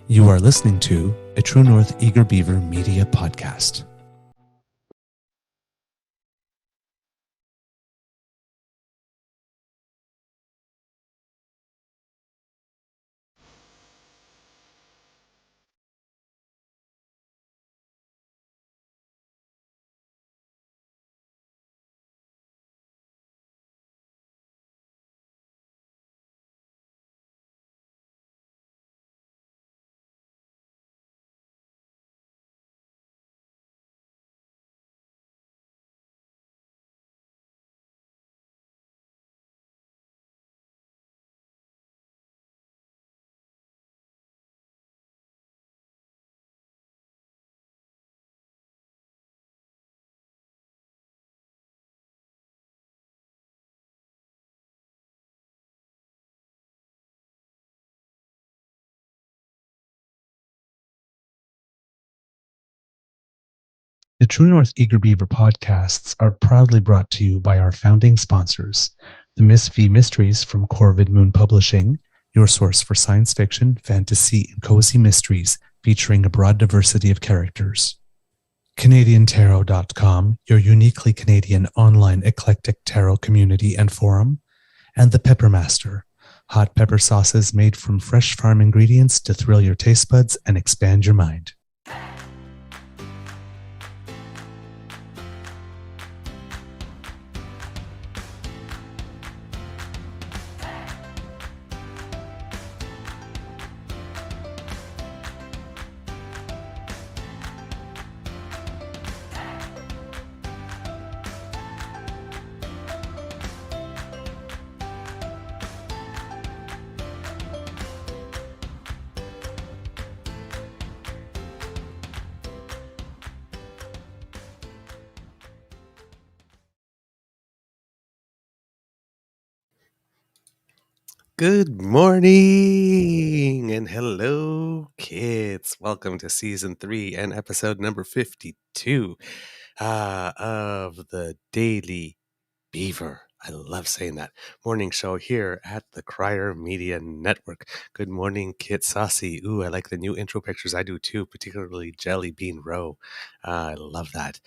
You are listening to a True North Eager Beaver media podcast. The True North Eager Beaver podcasts are proudly brought to you by our founding sponsors, the Miss V Mysteries from Corvid Moon Publishing, your source for science fiction, fantasy, and cozy mysteries featuring a broad diversity of characters. CanadianTarot.com, your uniquely Canadian online eclectic tarot community and forum, and the Peppermaster, hot pepper sauces made from fresh farm ingredients to thrill your taste buds and expand your mind. Good morning and hello, kids. Welcome to season 3 and episode number 52 of the Daily Beaver. I love saying that. Morning show here at the Crier Media Network. Good morning, Kit Saucy. Ooh, I like the new intro pictures. I do too, particularly Jelly Bean Row. I love that.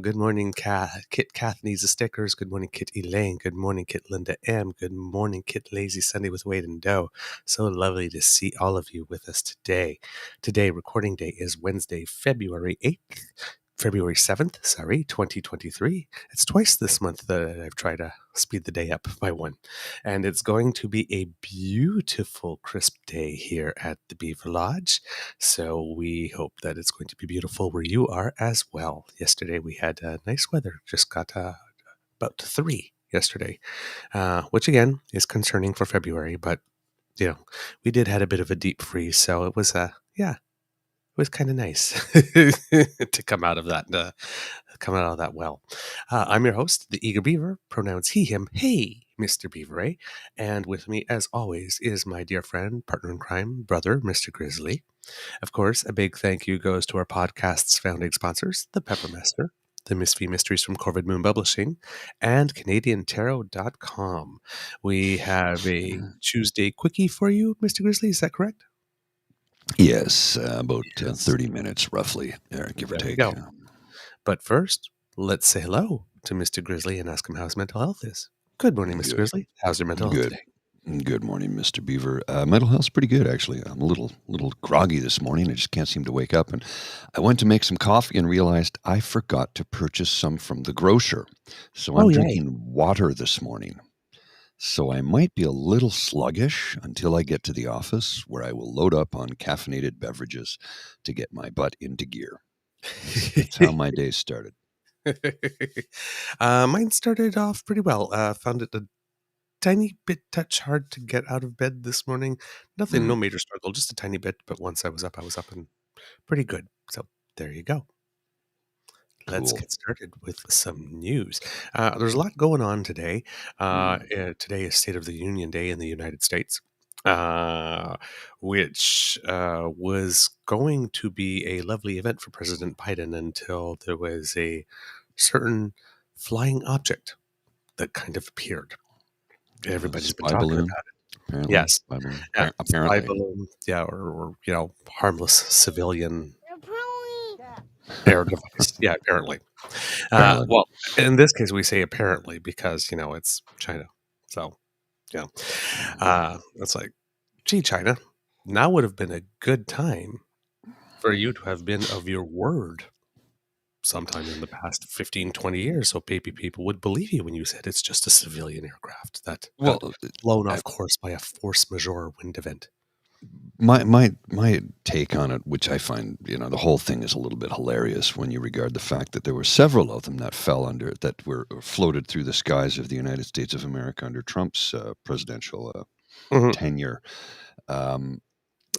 Good morning, Kit Kath needs the stickers. Good morning, Kit Elaine. Good morning, Kit Linda M. Good morning, Kit Lazy Sunday with Wade and Doe. So lovely to see all of you with us today. Today, recording day is Wednesday, February 8th. February 7th, 2023. It's twice this month that I've tried to speed the day up by one. And it's going to be a beautiful, crisp day here at the Beaver Lodge. So we hope that it's going to be beautiful where you are as well. Yesterday we had nice weather, just got about 3 yesterday, which again is concerning for February. But, you know, we did had a bit of a deep freeze. So it was, it was kind of nice to come out of that well. I'm your host, the Eager Beaver, pronouns he, him, hey, Mr. Beaver, eh? And with me, as always, is my dear friend, partner in crime, brother, Mr. Grizzly. Of course, a big thank you goes to our podcast's founding sponsors, the Peppermaster, the Miss V Mysteries from Corvid Moon Publishing, and CanadianTarot.com. We have a Tuesday quickie for you, Mr. Grizzly, is that correct? Yes, about Yes. 30 minutes roughly, give or There we take. go. But first, let's say hello to Mr. Grizzly and ask him how his mental health is. Good morning, Mr. Good, Grizzly. How's your mental health good, today? good morning, Mr. Beaver. Mental health's pretty good, actually. I'm a little groggy this morning. I just can't seem to wake up. And I went to make some coffee and realized I forgot to purchase some from the grocer. So I'm Oh, yay. drinking water this morning. So I might be a little sluggish until I get to the office, where I will load up on caffeinated beverages to get my butt into gear. That's how my day started. Mine started off pretty well. Found it a tiny bit touch hard to get out of bed this morning. Nothing, no major struggle, just a tiny bit. But once I was up and pretty good. So there you go. Let's Cool. get started with some news. There's a lot going on today. Today is State of the Union Day in the United States, which was going to be a lovely event for President Biden until there was a certain flying object that kind of appeared. Everybody's been Spy talking balloon. about it. Apparently, Yes. spy balloon. Yeah, spy Apparently. balloon. Yeah, or harmless civilian air device. Yeah, apparently. Apparently. Well, in this case, we say apparently because it's China. So yeah, it's like, gee, China, now would have been a good time for you to have been of your word sometime in the past 15, 20 years, so maybe people would believe you when you said it's just a civilian aircraft that got Well, blown I- off course by a force majeure wind event. my take on it, which I find, the whole thing is a little bit hilarious when you regard the fact that there were several of them that were floated through the skies of the United States of America under Trump's presidential Mhm. tenure. Um,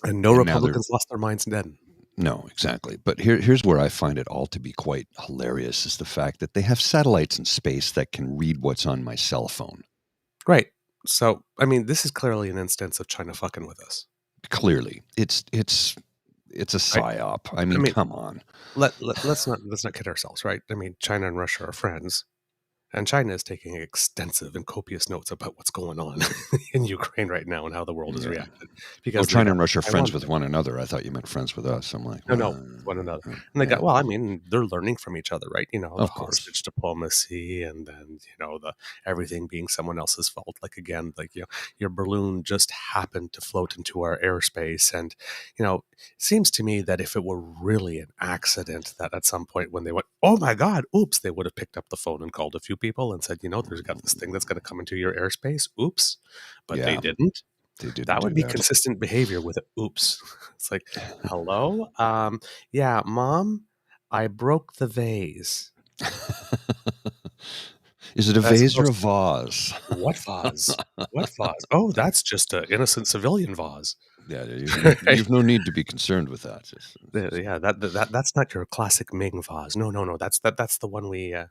And no and now they're Republicans lost their minds then. No, exactly. But here's where I find it all to be quite hilarious is the fact that they have satellites in space that can read what's on my cell phone. Right. So, I mean, this is clearly an instance of China fucking with us. Clearly, it's a psyop. I mean, come on. Let's not kid ourselves, right? I mean, China and Russia are friends. And China is taking extensive and copious notes about what's going on in Ukraine right now and how the world is Yeah. reacting. Oh, Because they China got and Russia are Taiwan friends with one another. I thought you meant friends with us. I'm like, No, with one another. And they got, well, I mean, they're learning from each other, right? The Of course. hostage diplomacy, and then, the everything being someone else's fault. Like, again, your balloon just happened to float into our airspace. And, it seems to me that if it were really an accident, that at some point when they went, oh my God, oops, they would have picked up the phone and called a few people and said, there's got this thing that's going to come into your airspace. Oops. But they Yeah. didn't. They didn't That would do be that. consistent behavior with it. Oops. It's like, hello? Yeah, Mom, I broke the vase. Is it a As vase or a opposed to, vase? what vase? What vase? Oh, that's just an innocent civilian vase. Yeah, you've no need to be concerned with that. Yeah, that's not your classic Ming vase. No. That's the one we. Yeah,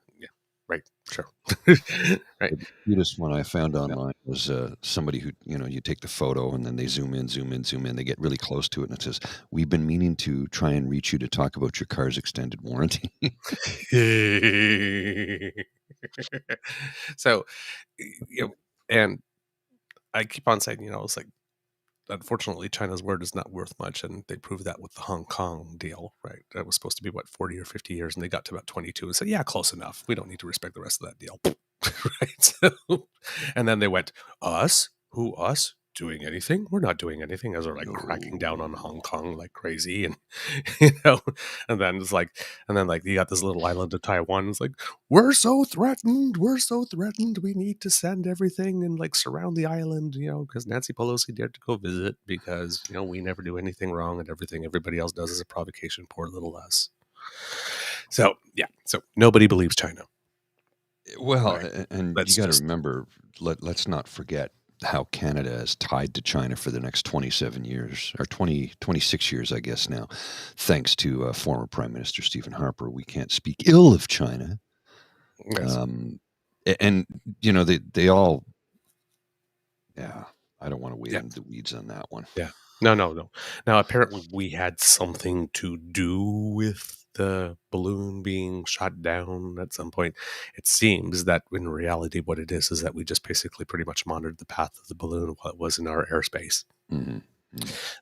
right. Sure. Right. The cutest one I found online was somebody who, you take the photo and then they zoom in, zoom in, zoom in. They get really close to it and it says, "We've been meaning to try and reach you to talk about your car's extended warranty." So, and I keep on saying, it's like, unfortunately, China's word is not worth much, and they proved that with the Hong Kong deal, right? That was supposed to be, 40 or 50 years, and they got to about 22 and said, yeah, close enough. We don't need to respect the rest of that deal. Right? So, and then they went, us? Who, us? Doing anything? We're not doing anything, as they're like cracking down on Hong Kong like crazy. And, and then it's like, you got this little island of Taiwan. It's like, we're so threatened. We need to send everything and surround the island, because Nancy Pelosi dared to go visit because, we never do anything wrong and everything everybody else does is a provocation. Poor little us. So, yeah. So nobody believes China. Well, Right. and That's you got to just- remember, let's not forget how Canada is tied to China for the next 27 years, or 26 years, I guess now, thanks to former Prime Minister Stephen Harper. We can't speak ill of China. Yes. And, they all, yeah, I don't want to wade into the weeds on that one. Yeah. No. Now, apparently we had something to do with the balloon being shot down at some point. It seems that in reality what it is that we just basically pretty much monitored the path of the balloon while it was in our airspace. Mm-hmm.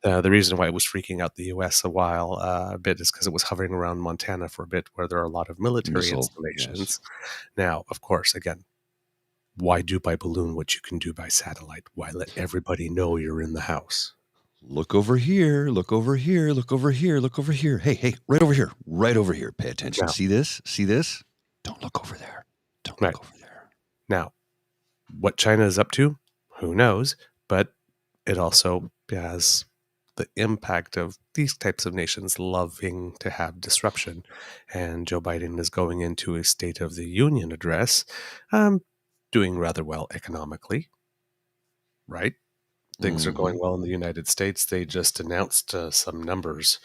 The reason why it was freaking out the U.S. a bit is because it was hovering around Montana for a bit where there are a lot of military installations. Yes. Now, of course, again, why do by balloon what you can do by satellite? Why let everybody know you're in the house? Look over here, look over here, look over here, look over here. Hey, right over here. Pay attention. Now, see this? Don't look over there. Don't look over there. Now, what China is up to, who knows? But it also has the impact of these types of nations loving to have disruption. And Joe Biden is going into a State of the Union address, doing rather well economically, right? Things are going well in the United States. They just announced some numbers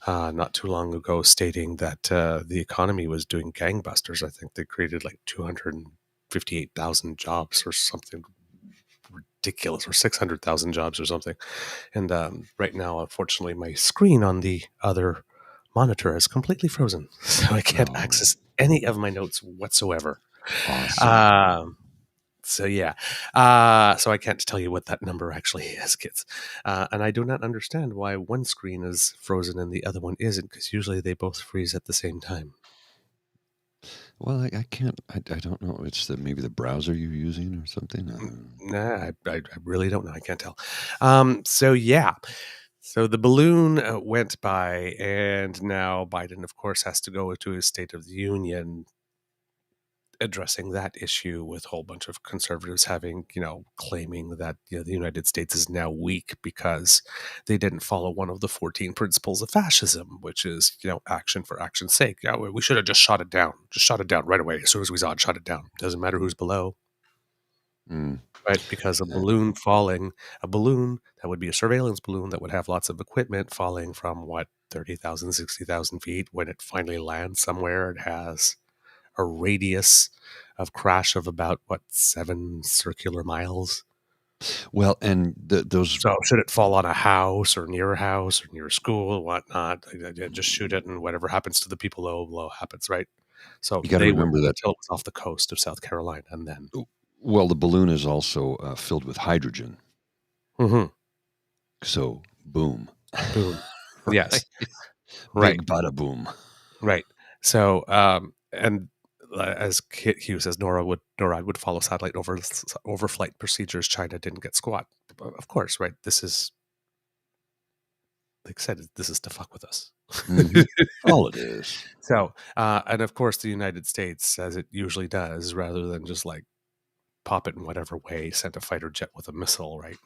not too long ago stating that the economy was doing gangbusters. I think they created 258,000 jobs or something ridiculous, or 600,000 jobs or something. And right now, unfortunately, my screen on the other monitor is completely frozen, so I can't access any of my notes whatsoever. Awesome. So yeah, so I can't tell you what that number actually is, kids. And I do not understand why one screen is frozen and the other one isn't, because usually they both freeze at the same time. Well, I can't. I don't know. It's maybe the browser you're using or something. Nah, I really don't know. I can't tell. So yeah. So the balloon went by, and now Biden, of course, has to go to his State of the Union addressing that issue, with a whole bunch of conservatives having, claiming that the United States is now weak because they didn't follow one of the 14 principles of fascism, which is, action for action's sake. Yeah, we should have just shot it down. Just shot it down right away. As soon as we saw it, shot it down. Doesn't matter who's below. Right, because a balloon that would be a surveillance balloon that would have lots of equipment falling from 30,000, 60,000 feet. When it finally lands somewhere, it has a radius of crash of about 7 circular miles. Well, and those. So should it fall on a house or near a school or whatnot, just shoot it, and whatever happens to the people below happens, right? So You got to remember that until it's off the coast of South Carolina, and then. Well, the balloon is also filled with hydrogen. Mm-hmm. So, boom. Boom. Right? Yes. Right. Big bada boom. Right. So, and as Kit Hughes says, NORAD would follow satellite overflight procedures. China didn't get squat. Of course, right? This is, like I said, this is to fuck with us. Mm-hmm. All it is. So, and of course, the United States, as it usually does, rather than just like pop it in whatever way, sent a fighter jet with a missile, right?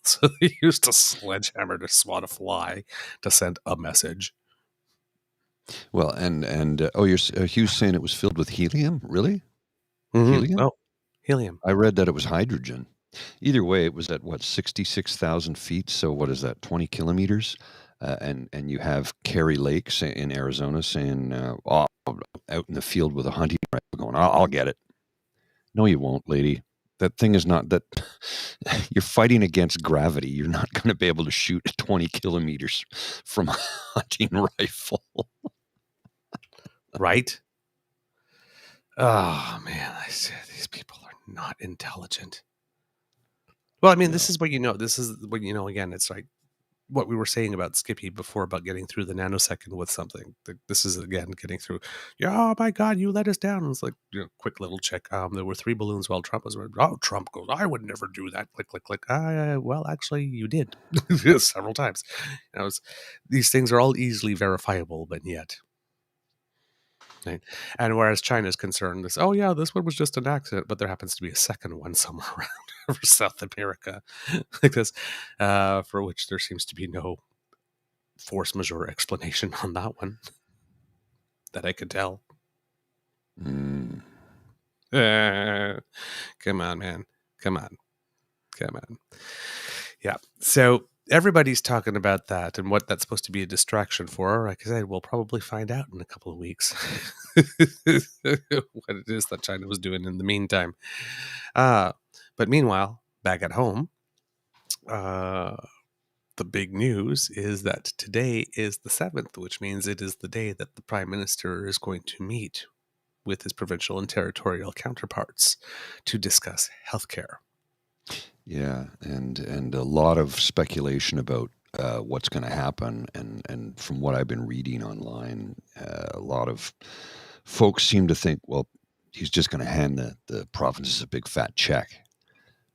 So they used a sledgehammer to swat a fly to send a message. Well, and you're Hughes saying it was filled with helium? Really? Mm-hmm. Helium? Oh, helium. I read that it was hydrogen. Either way, it was at 66,000 feet. So what is that? 20 kilometers. And you have Kerry Lake in Arizona saying, out in the field with a hunting rifle going, I'll get it. No, you won't, lady. That thing is not that. You're fighting against gravity. You're not going to be able to shoot 20 kilometers from a hunting rifle. Right? Oh, man. I said these people are not intelligent. Well, I mean, this is what This is what again, it's like what we were saying about Skippy before about getting through the nanosecond with something. This is, again, getting through. Yeah, oh, my God, you let us down. It's like, quick little check. There were 3 balloons while Trump was around. Oh, Trump goes, I would never do that. Click, click, click. Well, actually, you did several times. These things are all easily verifiable, but yet. Right? And whereas China is concerned, this one was just an accident, but there happens to be a second one somewhere around over South America, like this, for which there seems to be no force majeure explanation on that one that I could tell. Come on, man. Come on. Yeah. So everybody's talking about that and what that's supposed to be a distraction for. Like I said, we'll probably find out in a couple of weeks what it is that China was doing in the meantime. But meanwhile, back at home, the big news is that today is the 7th, which means it is the day that the Prime Minister is going to meet with his provincial and territorial counterparts to discuss healthcare. Yeah, and a lot of speculation about what's going to happen, and from what I've been reading online, a lot of folks seem to think, well, he's just going to hand the provinces a big fat check.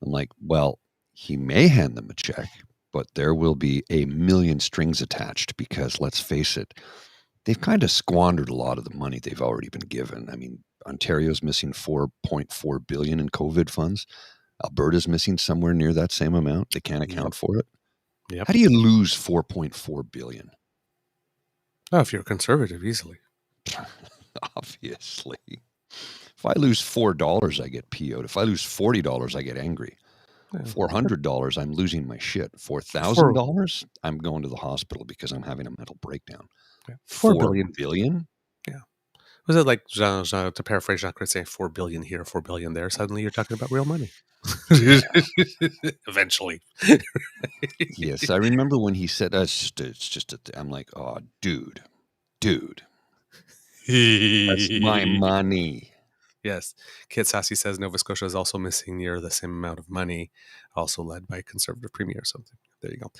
I'm like, well, he may hand them a check, but there will be a million strings attached because, let's face it, they've kind of squandered a lot of the money they've already been given. I mean, Ontario's missing $4.4 billion in COVID funds. Alberta's missing somewhere near that same amount. They can't account for it. Yep. How do you lose $4.4 billion? Oh, if you're conservative, easily. Obviously. If I lose $4, I get PO'd. If I lose $40, I get angry. $400, I'm losing my shit. $4,000, I'm going to the hospital because I'm having a mental breakdown. Yeah. $4 billion? Yeah. Was it like, Jean, to paraphrase Jacques, saying $4 billion here, $4 billion there? Suddenly you're talking about real money. Eventually. Yes, I remember when he said, it's just I'm like, oh, dude, that's my money. Yes. Kit Sassy says Nova Scotia is also missing near the same amount of money, also led by a Conservative premier or something. There you go.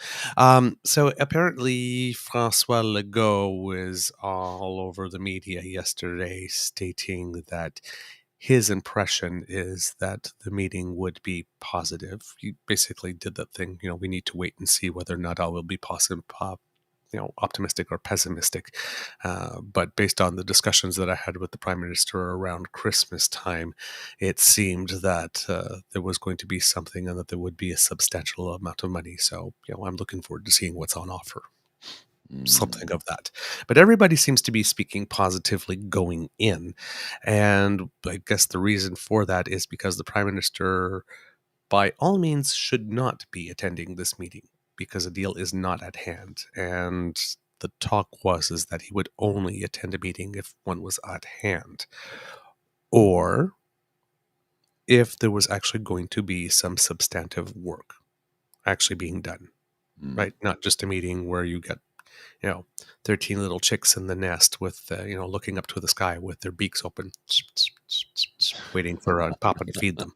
So apparently Francois Legault was all over the media yesterday stating that his impression is that the meeting would be positive. He basically did that thing, we need to wait and see whether or not all will be positive, optimistic or pessimistic. But based on the discussions that I had with the Prime Minister around Christmas time, it seemed that there was going to be something and that there would be a substantial amount of money. So, I'm looking forward to seeing what's on offer. Something of that. But everybody seems to be speaking positively going in. And I guess the reason for that is because the Prime Minister, by all means, should not be attending this meeting because a deal is not at hand. And the talk is that he would only attend a meeting if one was at hand, or if there was actually going to be some substantive work actually being done, right? Not just a meeting where you get 13 little chicks in the nest with, looking up to the sky with their beaks open, waiting for Papa to feed them.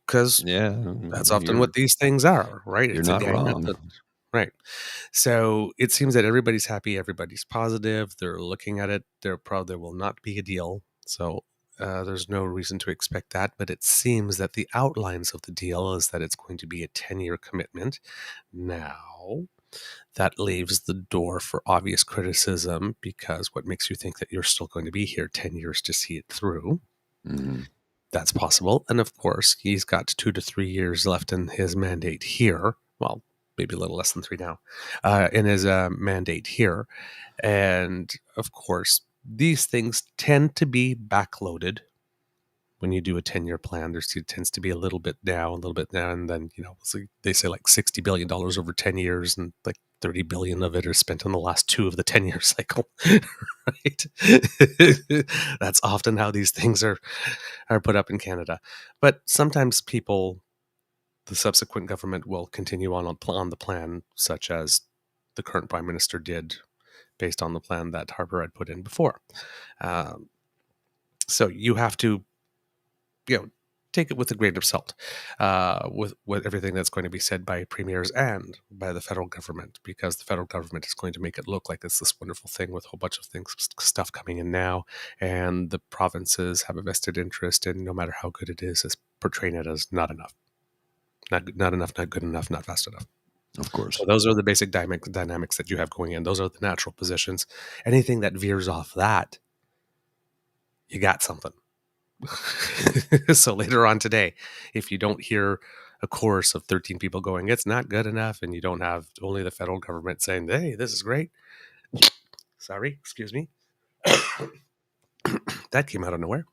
Because that's often what these things are, right? You're not wrong. Right. So it seems that everybody's happy, everybody's positive, they're looking at it, they're proud there will not be a deal. So there's no reason to expect that, but it seems that the outlines of the deal is that it's going to be a 10-year commitment. Now, that leaves the door for obvious criticism, because what makes you think that you're still going to be here 10 years to see it through? That's possible. And of course, he's got 2 to 3 years left in his mandate here. Well, maybe a little less than 3 now, in his mandate here. And of course, these things tend to be backloaded. When you do a 10-year plan, there tends to be a little bit now, a little bit now, and then, so they say like $60 billion over 10 years, and like 30 billion of it are spent on the last 2 of the 10-year cycle, right? That's often how these things are put up in Canada. But sometimes the subsequent government will continue on the plan, such as the current Prime Minister did, based on the plan that Harper had put in before. So you have to, take it with a grain of salt, with everything that's going to be said by premiers and by the federal government, because the federal government is going to make it look like it's this wonderful thing with a whole bunch of stuff coming in now, and the provinces have a vested interest in, no matter how good it is portraying it as not enough. Not enough, not good enough, not fast enough. Of course. So those are the basic dynamics that you have going in. Those are the natural positions. Anything that veers off that, you got something. So later on today, if you don't hear a chorus of 13 people going, it's not good enough, and you don't have only the federal government saying, hey, this is great. Sorry, excuse me. That came out of nowhere.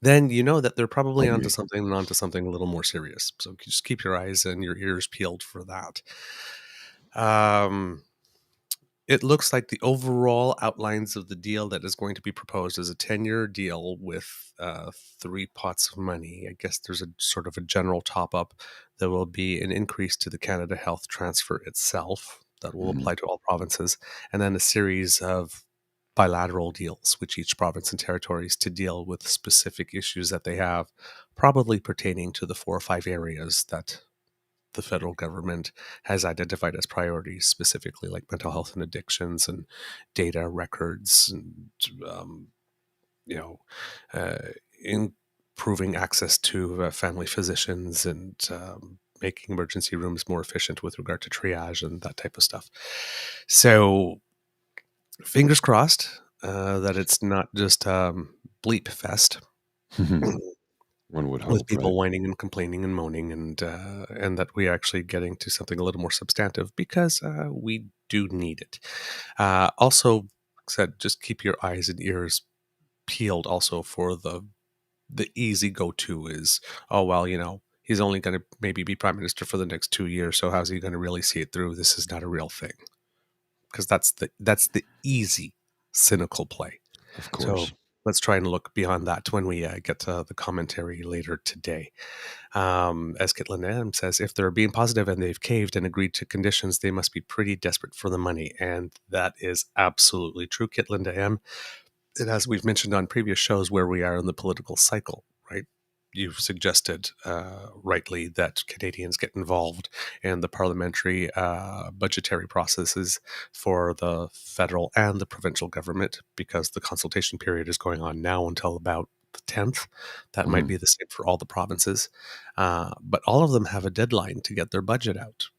Then you know that they're probably onto something a little more serious. So just keep your eyes and your ears peeled for that. It looks like the overall outlines of the deal that is going to be proposed is a 10-year deal with 3 pots of money. I guess there's a sort of a general top-up. There will be an increase to the Canada Health transfer itself that will apply to all provinces, and then a series of bilateral deals with each province and territories to deal with specific issues that they have, probably pertaining to the 4 or 5 areas that the federal government has identified as priorities, specifically like mental health and addictions and data records and, improving access to family physicians and making emergency rooms more efficient with regard to triage and that type of stuff. So fingers crossed that it's not just bleep fest. One would hope, with people right? whining and complaining and moaning, and that we are actually getting to something a little more substantive, because we do need it. Also, said, just keep your eyes and ears peeled also for the easy go-to is, oh, well, he's only going to maybe be prime minister for the next 2 years, so how's he going to really see it through? This is not a real thing. Because that's the easy, cynical play. Of course. So let's try and look beyond that when we get to the commentary later today. As Kitlin M says, if they're being positive and they've caved and agreed to conditions, they must be pretty desperate for the money. And that is absolutely true, Kitlin M. And as we've mentioned on previous shows, where we are in the political cycle, right? You've suggested rightly that Canadians get involved in the parliamentary budgetary processes for the federal and the provincial government, because the consultation period is going on now until about the 10th. That might be the same for all the provinces. But all of them have a deadline to get their budget out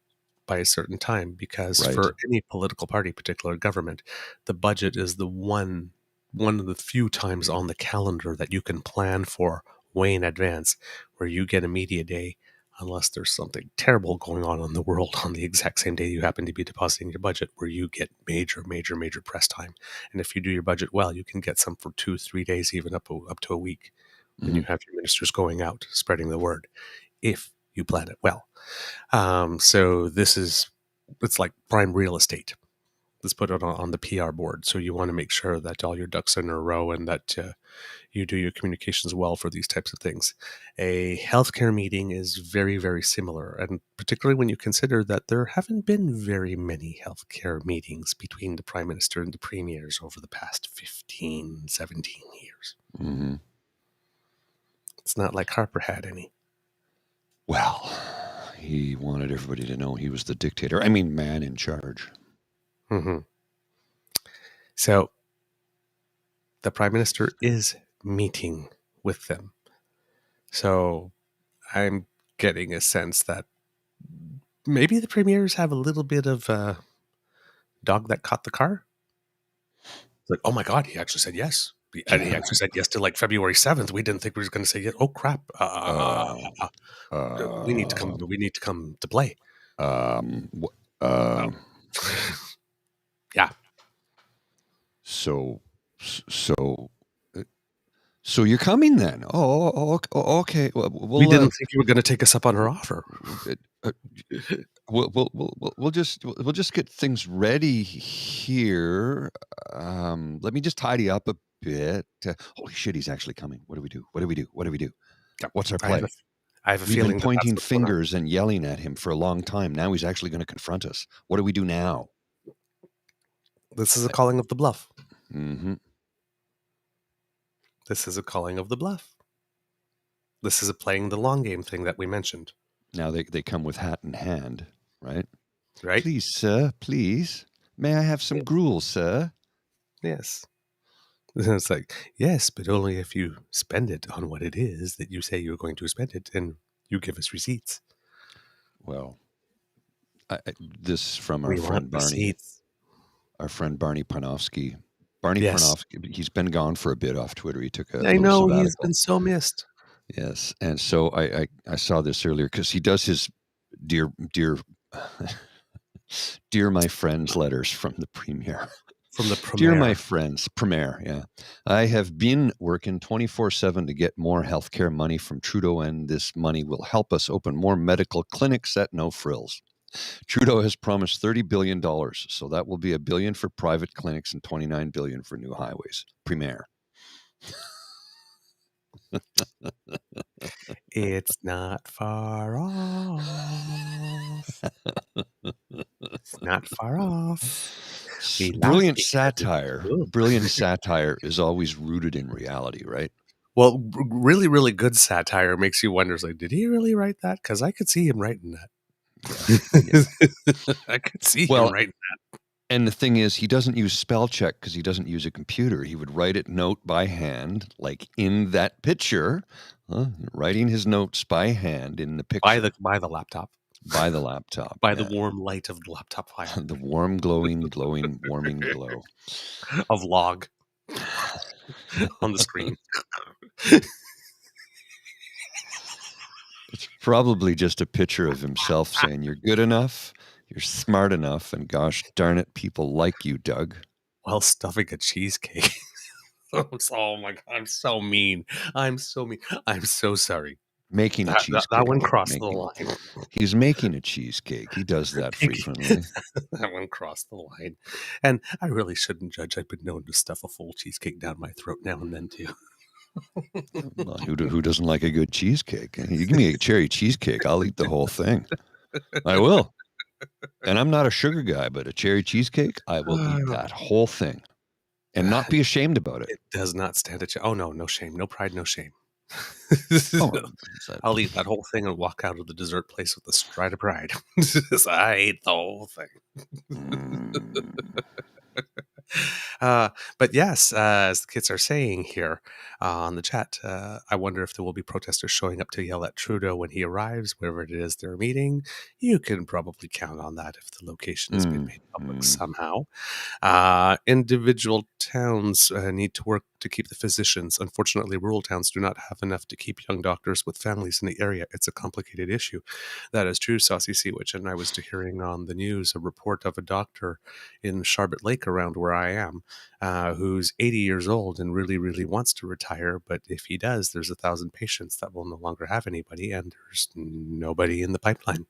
by a certain time, because for any political party, particular government, the budget is the one of the few times on the calendar that you can plan for way in advance, where you get a media day, unless there's something terrible going on in the world on the exact same day you happen to be depositing your budget, where you get major press time. And if you do your budget well, you can get some for 2-3 days, even up to a week, when you have your ministers going out spreading the word, if you plan it well. So it's like prime real estate. Let's put it on the PR board. So you want to make sure that all your ducks are in a row and that you do your communications well for these types of things. A healthcare meeting is very, very similar, and particularly when you consider that there haven't been very many healthcare meetings between the Prime Minister and the Premiers over the past 15, 17 years. Mm-hmm. It's not like Harper had any. Well, he wanted everybody to know he was the dictator. I mean, man in charge. Mm-hmm. So the Prime Minister is meeting with them. So I'm getting a sense that maybe the premiers have a little bit of dog that caught the car. It's like, oh my God, he actually said yes. And he actually said yes to like February 7th. We didn't think we were going to say yes. Oh crap. We need to come. We need to come to play. Yeah. So you're coming then? Oh, okay. We didn't think you were going to take us up on our offer. We'll just get things ready here. Let me just tidy up a bit. Holy shit, he's actually coming. What do we do? What's our play? I have a We've feeling been pointing fingers and yelling at him for a long time. Now he's actually going to confront us. What do we do now? This is a calling of the bluff. Mm-hmm. This is a calling of the bluff. This is a playing the long game thing that we mentioned. Now they come with hat in hand, right? Right? Please, sir, please. May I have some gruel, sir? Yes. It's like, yes, but only if you spend it on what it is that you say you're going to spend it, and you give us receipts. Well, this from our friend Barney. Receipts. Our friend Barney Parnofsky. Barney Parnofsky, he's been gone for a bit off Twitter. He took a I know, sabbatical. he's been so missed. Yes, and so I saw this earlier because he does his dear my friends letters from the Premier. From the Premier. Dear my friends, Premier, yeah. I have been working 24/7 to get more healthcare money from Trudeau, and this money will help us open more medical clinics at no frills. Trudeau has promised $30 billion, so that will be $1 billion for private clinics and $29 billion for new highways. Premier. It's not far off. It's not far off. Brilliant satire. Brilliant satire is always rooted in reality, right? Well, really, really good satire makes you wonder, like, did he really write that? Because I could see him writing that. Yeah. I could see him writing that. And the thing is, he doesn't use spell check because he doesn't use a computer. He would write it note by hand, like in that picture, writing his notes by hand in the picture. By the laptop. By the laptop. By the warm light of the laptop fire. The warm, glowing, warming glow. Of log on the screen. It's probably just a picture of himself saying, "You're good enough, you're smart enough, and gosh darn it, people like you, Doug." While stuffing a cheesecake. Oh my God, I'm so mean. I'm so mean. I'm so sorry. Making a cheesecake. That one crossed the line. He's making a cheesecake. He does that frequently. That one crossed the line. And I really shouldn't judge. I've been known to stuff a full cheesecake down my throat now and then, too. Well, who doesn't like a good cheesecake? You give me a cherry cheesecake, I'll eat the whole thing. I will. And I'm not a sugar guy, but a cherry cheesecake, I will eat that whole thing and not be ashamed about it. It does not stand a chance. Oh, no shame. No pride, no shame. I'll eat that whole thing and walk out of the dessert place with a stride of pride. I ate the whole thing. But yes, as the kids are saying here on the chat, I wonder if there will be protesters showing up to yell at Trudeau when he arrives, wherever it is they're meeting. You can probably count on that if the location has been made public somehow. Individual towns need to work to keep the physicians. Unfortunately, rural towns do not have enough to keep young doctors with families in the area. It's a complicated issue. That is true, Saucy Seawitch. And I was hearing on the news a report of a doctor in Sharbot Lake, around where I am, who's 80 years old and really, really wants to retire. But if he does, there's 1,000 patients that will no longer have anybody, and there's nobody in the pipeline.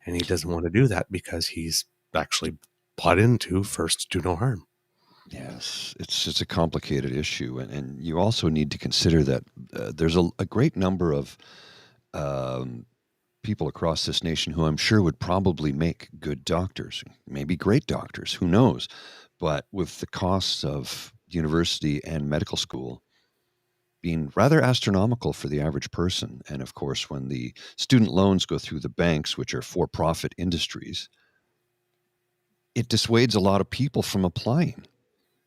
And he doesn't want to do that because he's actually bought into first do no harm. Yes, it's a complicated issue, and you also need to consider that there's a great number of people across this nation who I'm sure would probably make good doctors, maybe great doctors, who knows? But with the costs of university and medical school being rather astronomical for the average person, and of course when the student loans go through the banks, which are for-profit industries, it dissuades a lot of people from applying.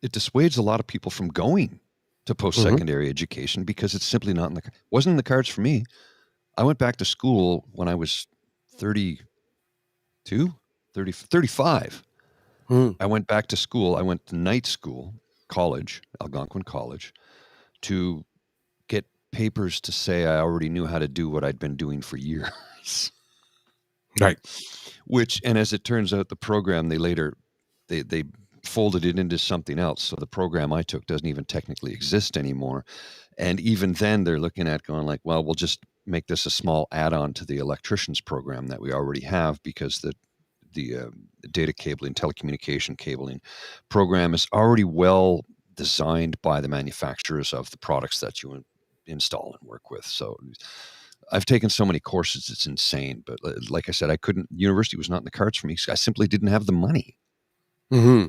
It dissuades a lot of people from going to post-secondary education because it's simply not wasn't in the cards for me. I went back to school when I was 35. I went back to school. I went to night school, college, Algonquin College, to get papers to say I already knew how to do what I'd been doing for years. Right. And as it turns out, the program they folded it into something else. So the program I took doesn't even technically exist anymore. And even then they're looking at going like, well, we'll just make this a small add-on to the electricians program that we already have, because the data cabling, telecommunication cabling program is already well designed by the manufacturers of the products that you install and work with. So I've taken so many courses, it's insane. But like I said, university was not in the cards for me. I simply didn't have the money. Mm-hmm.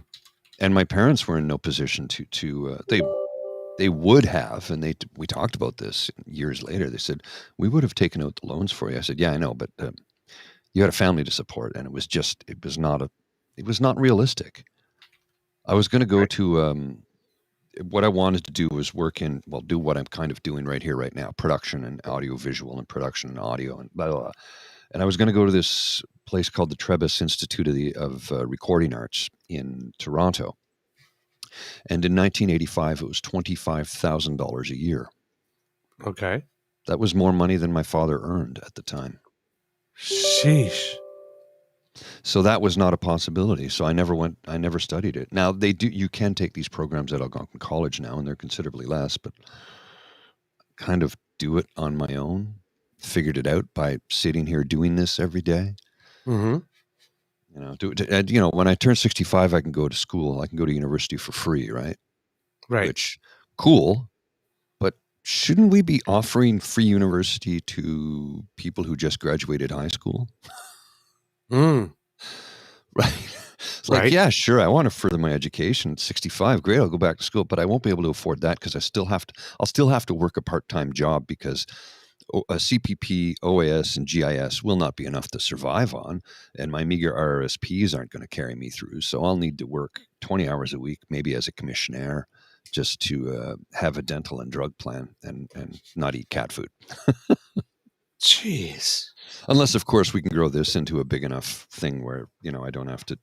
And my parents were in no position to they would have, and we talked about this years later. They said, we would have taken out the loans for you. I said, yeah, I know, but you had a family to support, and it was not realistic. I was going to go to what I wanted to do was do what I'm kind of doing right here, right now, production and audio visual and production and audio and blah, blah, blah. And I was going to go to this place called the Trebas Institute of Recording Arts in Toronto. And in 1985, it was $25,000 a year. Okay. That was more money than my father earned at the time. Sheesh. So that was not a possibility. So I never studied it. Now you can take these programs at Algonquin College now, and they're considerably less, but kind of do it on my own. Figured it out by sitting here doing this every day. Mm-hmm. When I turn 65, I can go to school. I can go to university for free, right? Right. Which, cool. But shouldn't we be offering free university to people who just graduated high school? Right. It's like, yeah, sure, I want to further my education. At 65, great, I'll go back to school, but I won't be able to afford that because I'll still have to work a part-time job because a CPP, OAS, and GIS will not be enough to survive on, and my meager RRSPs aren't going to carry me through. So I'll need to work 20 hours a week, maybe as a commissionaire, just to have a dental and drug plan and not eat cat food. Jeez. Unless, of course, we can grow this into a big enough thing where, I don't have to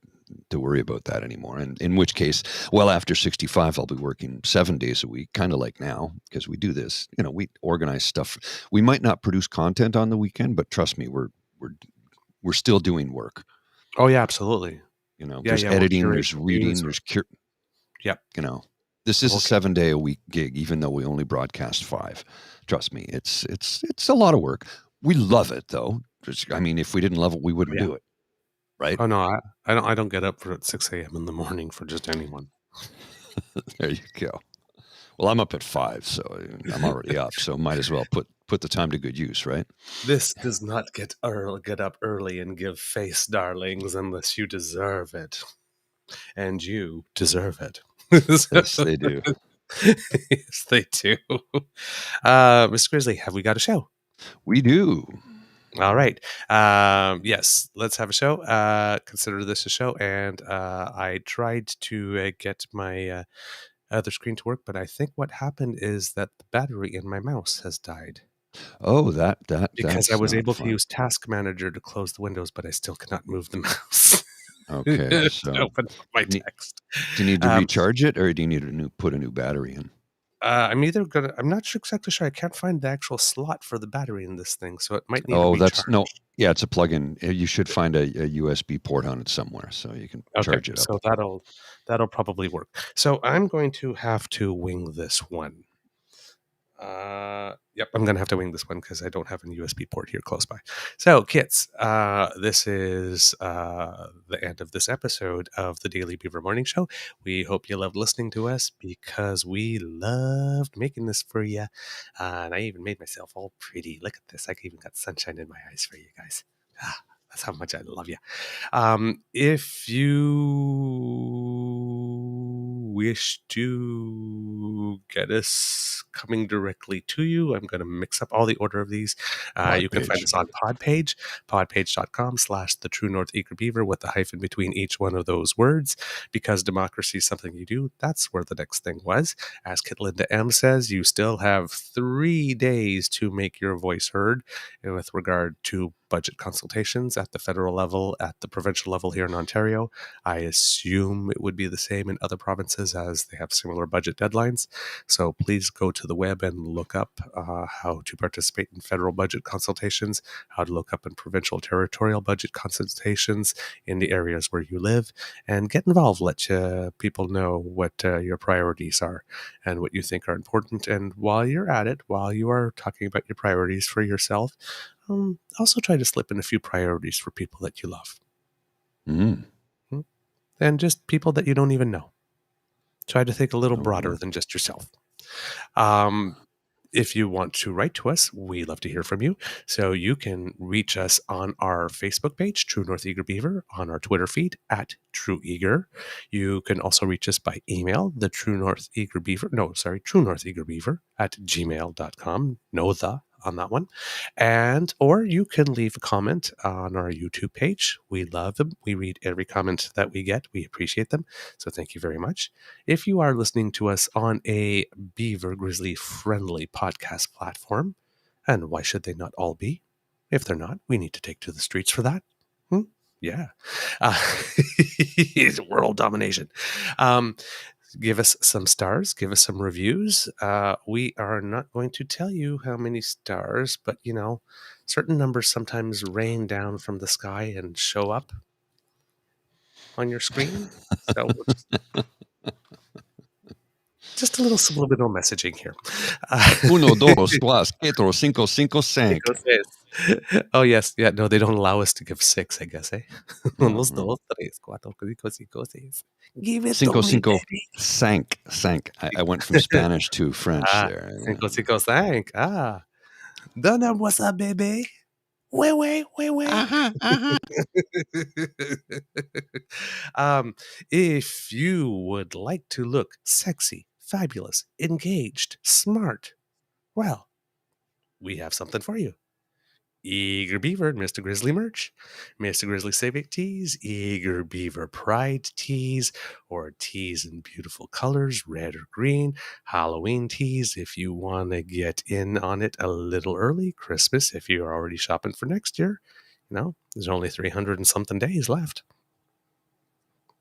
worry about that anymore. And in which case, well, after 65, I'll be working 7 days a week, kind of like now, because we do this. We organize stuff. We might not produce content on the weekend, but trust me, we're still doing work. Oh yeah, absolutely. There's editing, there's reading, there's Yep. This is a Okay. 7-day-a-week gig, even though we only broadcast 5. Trust me, it's a lot of work. We love it though. I mean, if we didn't love it, we wouldn't Yeah. do it, right? Oh no, I don't get up for at 6 a.m. in the morning for just anyone. There you go. Well, I'm up at 5, so I'm already up. So might as well put the time to good use, right? This does not get up early and give face, darlings, unless you deserve it, and you deserve it. Yes, they do. Yes, they do. Mr. Grizzly, have we got a show? We do. All right. Yes, let's have a show. Consider this a show. And I tried to get my other screen to work, but I think what happened is that the battery in my mouse has died. Oh, Because I that's was not able to fun. use Task Manager to close the windows, but I still cannot move the mouse Okay, to so open up my do text. you need to Um, recharge it, or do you need to put a new battery in? I'm not exactly sure. I can't find the actual slot for the battery in this thing, so it might need to Oh, be that's no. charged. Yeah, it's a plug-in. You should find a USB port on it somewhere, so you can Okay, charge it so up. that'll probably work. So I'm going to have to wing this one. Yep, I'm going to have to wing this one because I don't have a USB port here close by. So, kids, this is the end of this episode of the Daily Beaver Morning Show. We hope you loved listening to us because we loved making this for you. And I even made myself all pretty. Look at this. I even got sunshine in my eyes for you guys. That's how much I love you. If you wish to get us coming directly to you, I'm going to mix up all the order of these. You can find Podpage. us on Podpage, podpage.com/the True North Eager Beaver with the hyphen between each one of those words. Because democracy is something you do, that's where the next thing was. As Kitlinda M says, you still have 3 days to make your voice heard with regard to budget consultations at the federal level, at the provincial level here in Ontario. I assume it would be the same in other provinces as they have similar budget deadlines. So please go to the web and look up how to participate in federal budget consultations, how to look up in provincial territorial budget consultations in the areas where you live, and get involved. Let people know what your priorities are and what you think are important. And while you're at it, while you are talking about your priorities for yourself, also try to slip in a few priorities for people that you love. Mm. And just people that you don't even know. Try to think a little broader than just yourself. If you want to write to us, we love to hear from you. So you can reach us on our Facebook page, True North Eager Beaver, on our Twitter feed at True Eager. You can also reach us by email, True North Eager Beaver at gmail.com. No the on that one. Or you can leave a comment on our YouTube page. We love them. We read every comment that we get. We appreciate them. So thank you very much. If you are listening to us on a Beaver Grizzly friendly podcast platform, and why should they not all be? If they're not, we need to take to the streets for that. Yeah. World domination. Give us some stars, give us some reviews. We are not going to tell you how many stars, but certain numbers sometimes rain down from the sky and show up on your screen. So we'll just a little subliminal messaging here. 1, 2, 3, 4, 5, 5. Oh, yes. Yeah, no, they don't allow us to give 6, I guess, eh? 1, 2, 3, 4, 5, 6. Give it to 5, me, 5, baby. 5. I went from Spanish to French there. 5, 5, 5. Donne-moi baby. Wait. If you would like to look sexy, fabulous, engaged, smart, well, we have something for you. Eager Beaver and Mr. Grizzly merch, Mr. Grizzly Civic tees, Eager Beaver Pride tees, or tees in beautiful colors, red or green, Halloween tees if you want to get in on it a little early, Christmas if you're already shopping for next year. There's only 300 and something days left.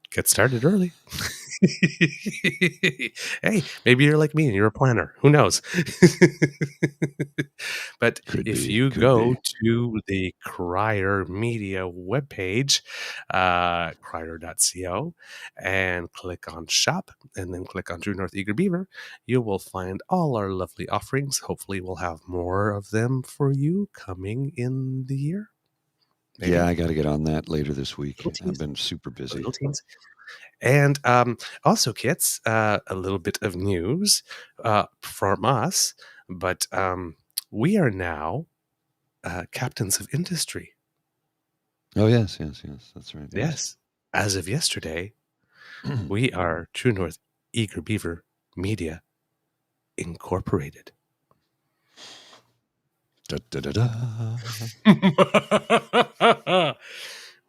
Get started early. Hey, maybe you're like me and you're a planner. Who knows? But Could if be, you could go be. to the Crier Media webpage, crier.co, and click on shop, and then click on True North Eager Beaver, you will find all our lovely offerings. Hopefully, we'll have more of them for you coming in the year. Maybe. Yeah, I got to get on that later this week. Little I've tease. been super busy. Little teens. And also, kids, a little bit of news from us, but we are now captains of industry. Oh, yes. That's right. Yes. As of yesterday, we are True North Eager Beaver Media Incorporated. Da, da, da, da.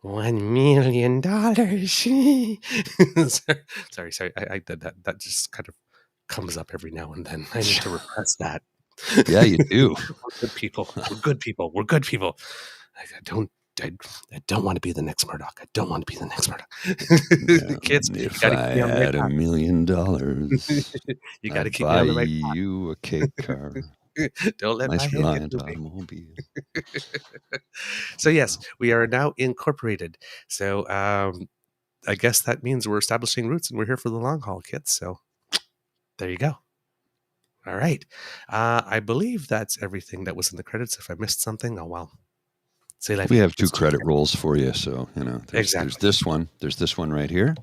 $1 million. Sorry. I did that. That just kind of comes up every now and then. I need to repress that. Yeah, you do. We're good people. We're good people. I don't want to be the next Murdoch. I don't want to be the next Murdoch. Kids, If I had $1 million, you got to I'd keep me buy on the right you a cake car. path. Don't let Nice my head Reliant get moving. automobile. So yes, we are now incorporated. So I guess that means we're establishing roots and we're here for the long haul, kids. So there you go. All right. I believe that's everything that was in the credits. If I missed something, oh well. Say We have 2 credit rolls for you, so there's Exactly. this one. There's this one right here.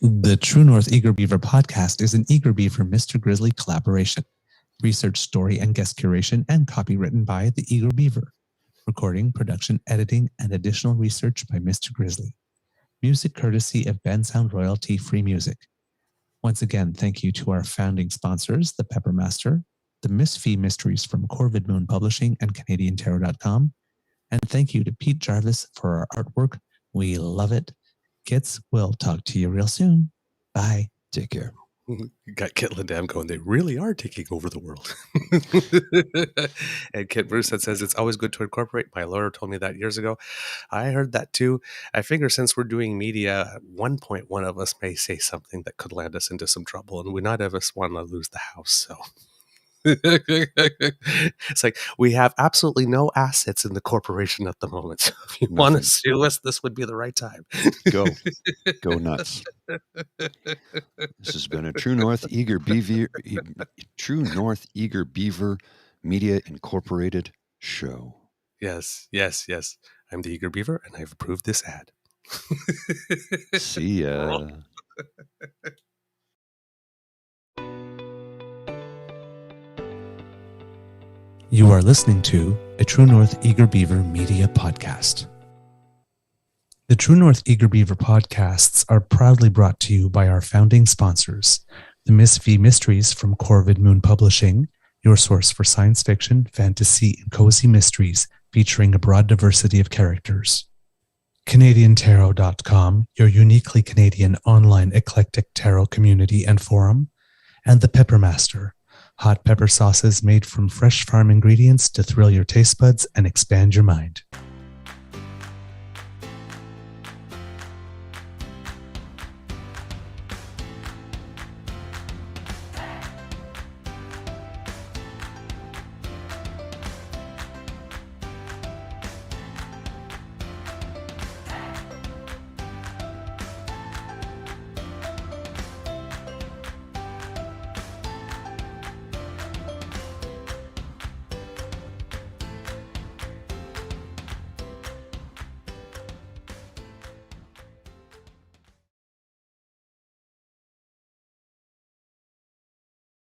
The True North Eager Beaver podcast is an Eager Beaver Mr. Grizzly collaboration. Research, story, and guest curation and copy written by the Eager Beaver. Recording, production, editing, and additional research by Mr. Grizzly. Music courtesy of Ben Sound Royalty Free Music. Once again, thank you to our founding sponsors, the Peppermaster, the Miss Fee Mysteries from Corvid Moon Publishing and CanadianTarot.com. And thank you to Pete Jarvis for our artwork. We love it. Kids, we'll talk to you real soon. Bye. Take care. You got Kit Lindam going, they really are taking over the world. And Kit Bruce that says, it's always good to incorporate. My lawyer told me that years ago. I heard that too. I figure since we're doing media, at one point one of us may say something that could land us into some trouble, and we not of us want to lose the house. So it's like we have absolutely no assets in the corporation at the moment. So if you want to sue us, this would be the right time. Go nuts. This has been a True North Eager Beaver Media Incorporated show. Yes. I'm the Eager Beaver, and I've approved this ad. See ya. You are listening to a True North Eager Beaver Media podcast. The True North Eager Beaver podcasts are proudly brought to you by our founding sponsors, the Miss V Mysteries from Corvid Moon Publishing, your source for science fiction, fantasy, and cozy mysteries featuring a broad diversity of characters. CanadianTarot.com, your uniquely Canadian online eclectic tarot community and forum, and the Peppermaster, hot pepper sauces made from fresh farm ingredients to thrill your taste buds and expand your mind.